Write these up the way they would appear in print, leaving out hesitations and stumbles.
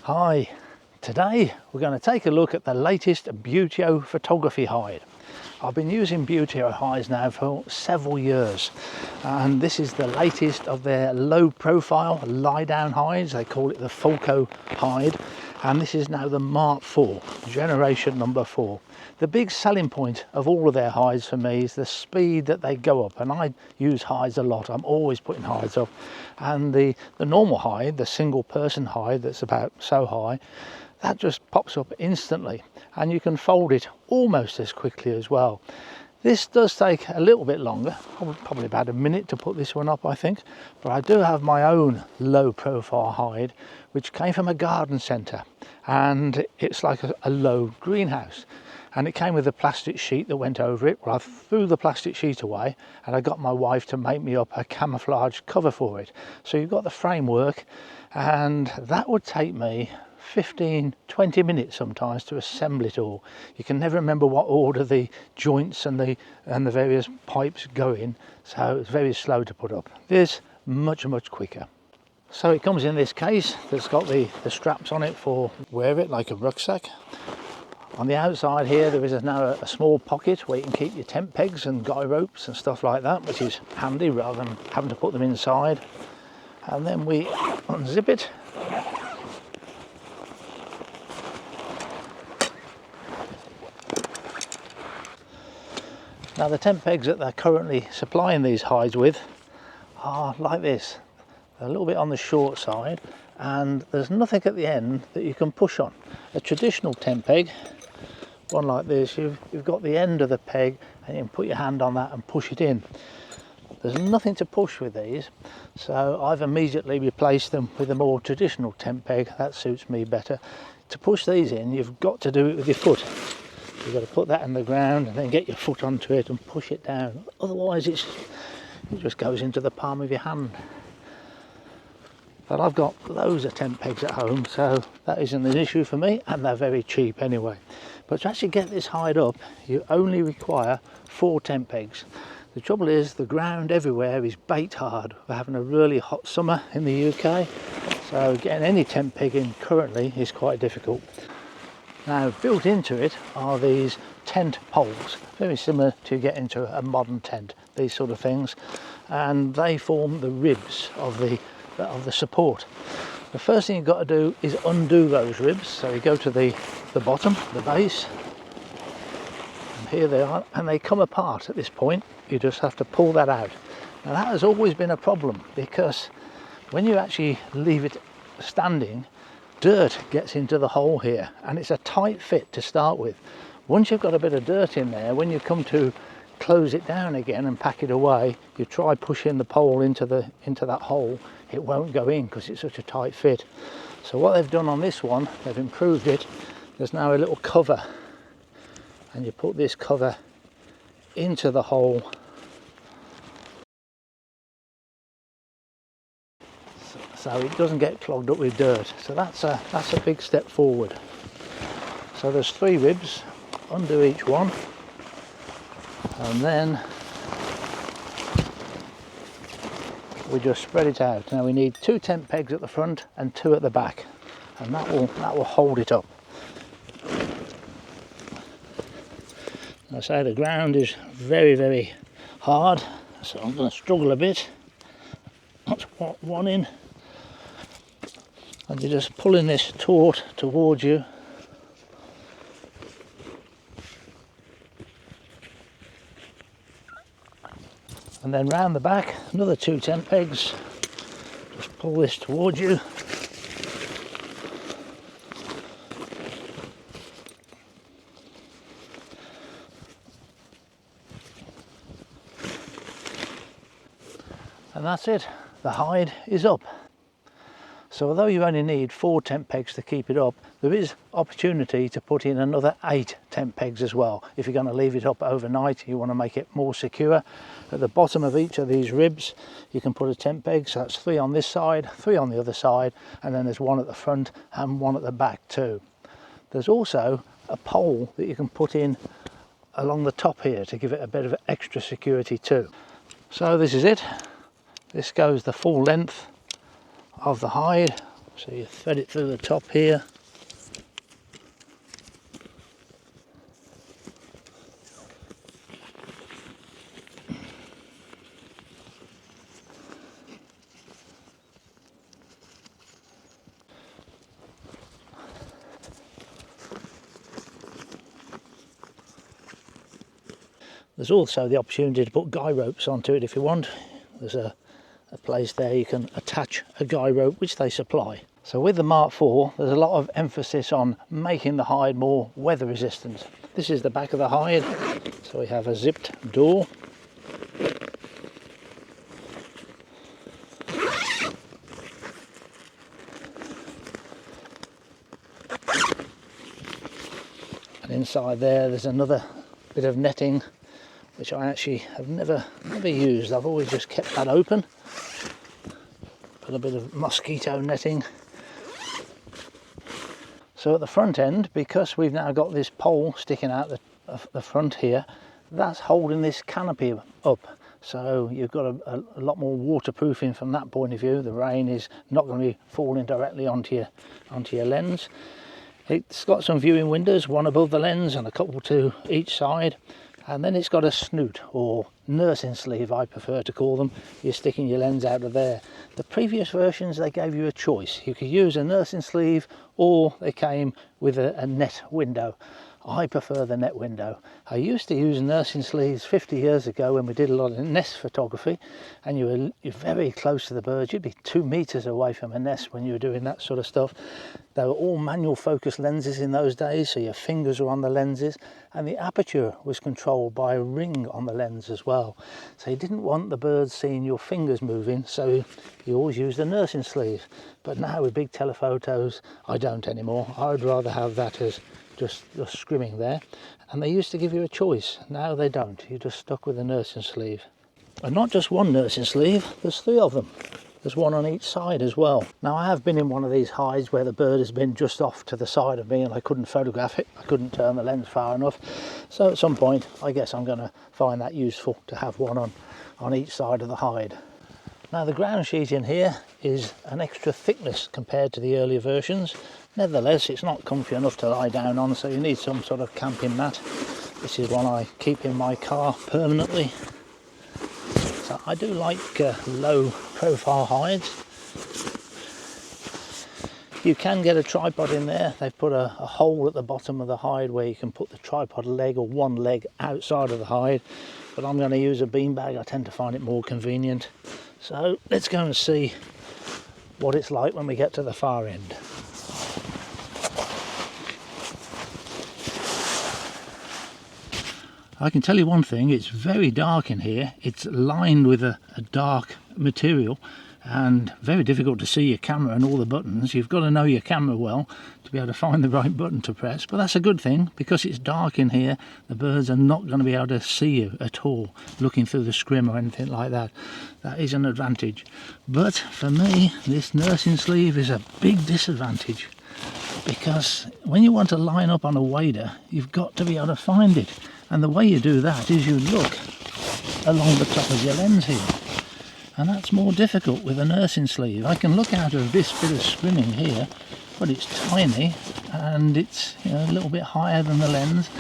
Hi, today we're going to take a look at the latest Buteo photography hide. I've been using Buteo hides now for several years, and this is the latest of their low profile lie down hides. They call it the Falco Hide, and this is now the Mark IV, generation number 4. The big selling point of all of their hides for me is the speed that they go up, and I use hides a lot. I'm always putting hides up, and the normal hide, the single person hide that's about so high, that just pops up instantly, and you can fold it almost as quickly as well. This does take a little bit longer, probably about a minute to put this one up, I think, but I do have my own low profile hide which came from a garden centre, and it's like a low greenhouse, and it came with a plastic sheet that went over it. Well, I threw the plastic sheet away and I got my wife to make me up a camouflage cover for it. So you've got the framework, and that would take me 15-20 minutes sometimes to assemble it all. You can never remember what order the joints and the various pipes go in, so it's very slow to put up. This much quicker. So it comes in this case that's got the straps on it for wear it like a rucksack. On the outside here there is now a small pocket where you can keep your tent pegs and guy ropes and stuff like that, which is handy rather than having to put them inside. And then we unzip it. Now the tent pegs that they're currently supplying these hides with are like this. They're a little bit on the short side, and there's nothing at the end that you can push on. A traditional tent peg, one like this, you've got the end of the peg and you can put your hand on that and push it in. There's nothing to push with these, so I've immediately replaced them with a more traditional tent peg. That suits me better. To push these in, you've got to do it with your foot. You've got to put that in the ground and then get your foot onto it and push it down. Otherwise it just goes into the palm of your hand. But I've got loads of tent pegs at home, so that isn't an issue for me, and they're very cheap anyway. But to actually get this hide up, you only require 4 tent pegs. The trouble is the ground everywhere is baked hard. We're having a really hot summer in the UK, so getting any tent peg in currently is quite difficult. Now built into it are these tent poles, very similar to get into a modern tent, these sort of things, and they form the ribs of the support. The first thing you've got to do is undo those ribs. So you go to the bottom, the base, and here they are, and they come apart at this point. You just have to pull that out. Now that has always been a problem, because when you actually leave it standing, dirt gets into the hole here, and it's a tight fit to start with. Once you've got a bit of dirt in there, when you come to close it down again and pack it away, you try pushing the pole into that hole, it won't go in because it's such a tight fit. So what they've done on this one, they've improved it. There's now a little cover, and you put this cover into the hole, so it doesn't get clogged up with dirt. So that's a big step forward. So there's 3 ribs, undo each one, and then we just spread it out. Now we need 2 tent pegs at the front and 2 at the back, and that will hold it up. I say the ground is very hard, so I'm going to struggle a bit. That's one in, and you're just pulling this taut towards you. And then round the back, another 2 tent pegs. Just pull this towards you. And that's it, the hide is up. So although you only need 4 tent pegs to keep it up, there is opportunity to put in another 8 tent pegs as well. If you're going to leave it up overnight, you want to make it more secure. At the bottom of each of these ribs, you can put a tent peg, so that's 3 on this side, 3 on the other side, and then there's 1 at the front and 1 at the back too. There's also a pole that you can put in along the top here to give it a bit of extra security too. So this is it. This goes the full length of the hide So you thread it through the top here. There's also the opportunity to put guy ropes onto it if you want. There's a place there you can attach a guy rope which they supply. So with the Mark IV there's a lot of emphasis on making the hide more weather resistant. This is the back of the hide, so we have a zipped door. And inside there's another bit of netting which I actually have never used. I've always just kept that open. Put a bit of mosquito netting. So at the front end, because we've now got this pole sticking out the front here, that's holding this canopy up. So you've got a lot more waterproofing from that point of view. The rain is not going to be falling directly onto your lens. It's got some viewing windows, one above the lens and a couple to each side. And then it's got a snoot, or nursing sleeve I prefer to call them. You're sticking your lens out of there. The previous versions they gave you a choice. You could use a nursing sleeve or they came with a net window. I prefer the net window. I used to use nursing sleeves 50 years ago when we did a lot of nest photography, and you're very close to the birds. You'd be 2 meters away from a nest when you were doing that sort of stuff. They were all manual focus lenses in those days, so your fingers were on the lenses, and the aperture was controlled by a ring on the lens as well. So you didn't want the birds seeing your fingers moving, so you always used a nursing sleeve. But now with big telephotos, I don't anymore. I'd rather have that as just scrimming there. And they used to give you a choice. Now they don't. You're just stuck with a nursing sleeve. And not just one nursing sleeve, there's 3 of them. There's one on each side as well. Now I have been in one of these hides where the bird has been just off to the side of me and I couldn't photograph it. I couldn't turn the lens far enough. So at some point I guess I'm going to find that useful to have one on each side of the hide. Now the ground sheet in here is an extra thickness compared to the earlier versions. Nevertheless, it's not comfy enough to lie down on, so you need some sort of camping mat. This is one I keep in my car permanently. So I do like low profile hides. You can get a tripod in there. They've put a hole at the bottom of the hide where you can put the tripod leg or one leg outside of the hide. But I'm going to use a beanbag. I tend to find it more convenient. So let's go and see what it's like when we get to the far end. I can tell you one thing, it's very dark in here. It's lined with a dark material and very difficult to see your camera and all the buttons. You've got to know your camera well to be able to find the right button to press, but that's a good thing because it's dark in here. The birds are not going to be able to see you at all looking through the scrim or anything like that. That is an advantage, but for me this nursing sleeve is a big disadvantage because when you want to line up on a wader you've got to be able to find it, and the way you do that is you look along the top of your lens here. And that's more difficult with a nursing sleeve. I can look out of this bit of scrimming here, but it's tiny and it's a little bit higher than the lens.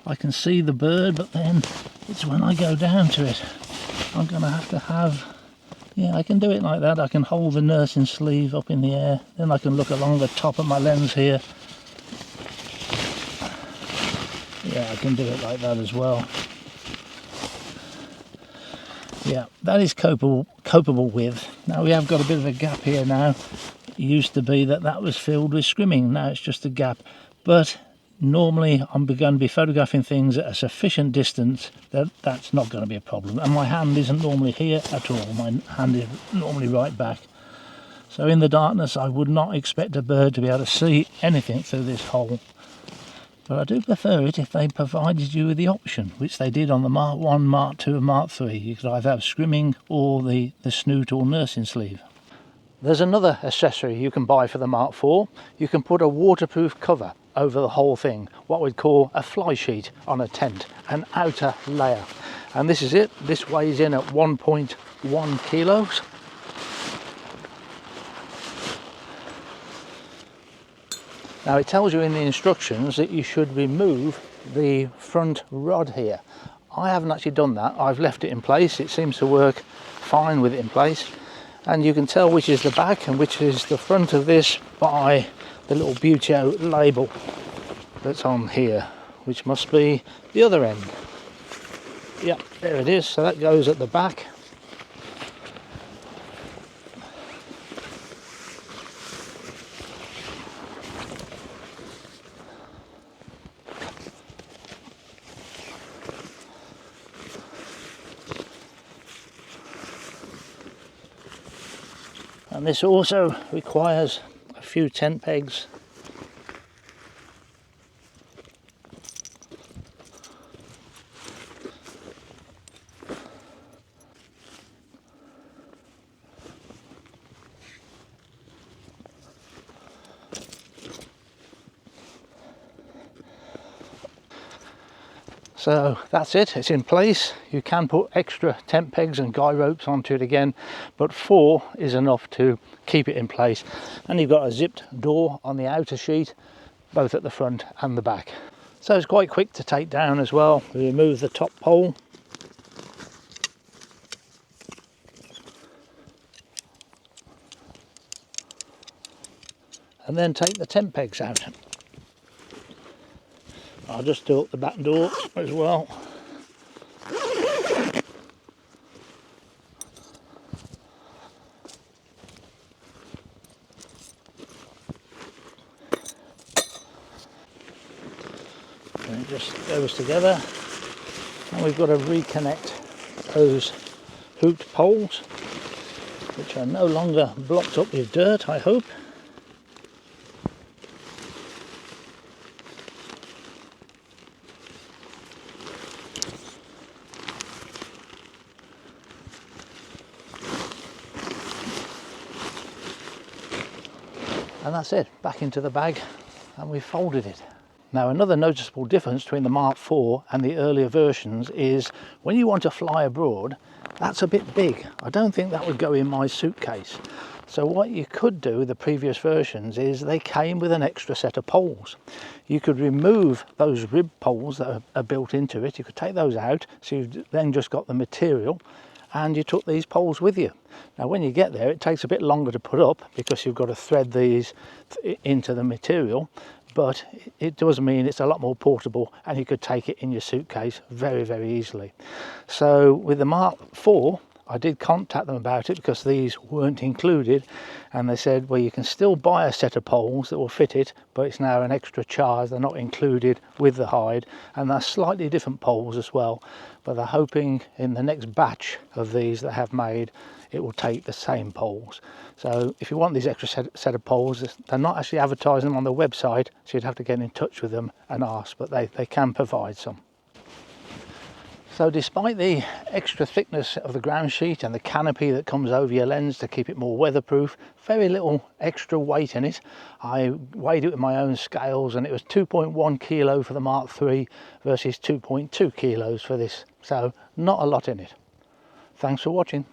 I can see the bird, but then it's when I go down to it, I'm going to have, I can do it like that. I can hold the nursing sleeve up in the air, then I can look along the top of my lens here. Yeah, I can do it like that as well. Yeah, that is copable with. Now we have got a bit of a gap here now. It used to be that was filled with scrimming. Now it's just a gap. But normally I'm going to be photographing things at a sufficient distance that's not going to be a problem. And my hand isn't normally here at all. My hand is normally right back. So in the darkness I would not expect a bird to be able to see anything through this hole. But I do prefer it if they provided you with the option, which they did on the Mark I, Mark II and Mark III. You could either have scrimming or the snoot or nursing sleeve. There's another accessory you can buy for the Mark IV. You can put a waterproof cover over the whole thing, what we'd call a fly sheet on a tent, an outer layer. And this is it. This weighs in at 1.1 kilos. Now it tells you in the instructions that you should remove the front rod here. I haven't actually done that. I've left it in place. It seems to work fine with it in place, and you can tell which is the back and which is the front of this by the little Buteo label that's on here, which must be the other end. Yep, there it is. So that goes at the back. And this also requires a few tent pegs. So that's it, it's in place. You can put extra tent pegs and guy ropes onto it again, but 4 is enough to keep it in place. And you've got a zipped door on the outer sheet, both at the front and the back. So it's quite quick to take down as well. We remove the top pole. And then take the tent pegs out. I'll just do up the back door as well. And it just goes together. And we've got to reconnect those hooped poles, which are no longer blocked up with dirt, I hope. And that's it, back into the bag, and we've folded it. Now another noticeable difference between the Mark IV and the earlier versions is when you want to fly abroad, that's a bit big. I don't think that would go in my suitcase. So what you could do with the previous versions is they came with an extra set of poles. You could remove those rib poles that are built into it. You could take those out, so you've then just got the material, and you took these poles with you. Now when you get there, it takes a bit longer to put up because you've got to thread these into the material, but it does mean it's a lot more portable, and you could take it in your suitcase very, very easily. So with the Mark IV, I did contact them about it because these weren't included, and they said, well, you can still buy a set of poles that will fit it, but it's now an extra charge. They're not included with the hide, and they're slightly different poles as well, but they're hoping in the next batch of these that have made, it will take the same poles. So if you want these extra set of poles, they're not actually advertising them on the website, so you'd have to get in touch with them and ask, but they can provide some. So despite the extra thickness of the ground sheet and the canopy that comes over your lens to keep it more weatherproof, very little extra weight in it. I weighed it with my own scales, and it was 2.1 kilo for the Mark III versus 2.2 kilos for this. So not a lot in it. Thanks for watching.